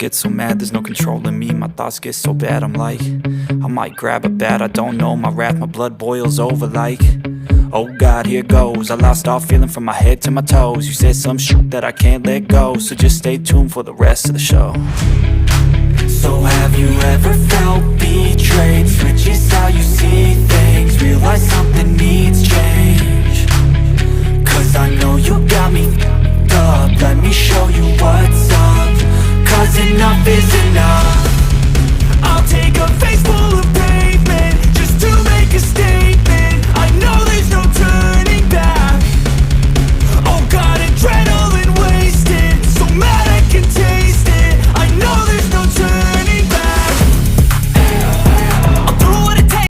get so mad, there's no controlling me. My thoughts get so bad, I'm like, I might grab a bat, I don't know. My wrath, my blood boils over like, oh God, here goes. I lost all feeling from my head to my toes. You said some shit that I can't let go, so just stay tuned for the rest of the show. So have you ever felt betrayed? Switches how you see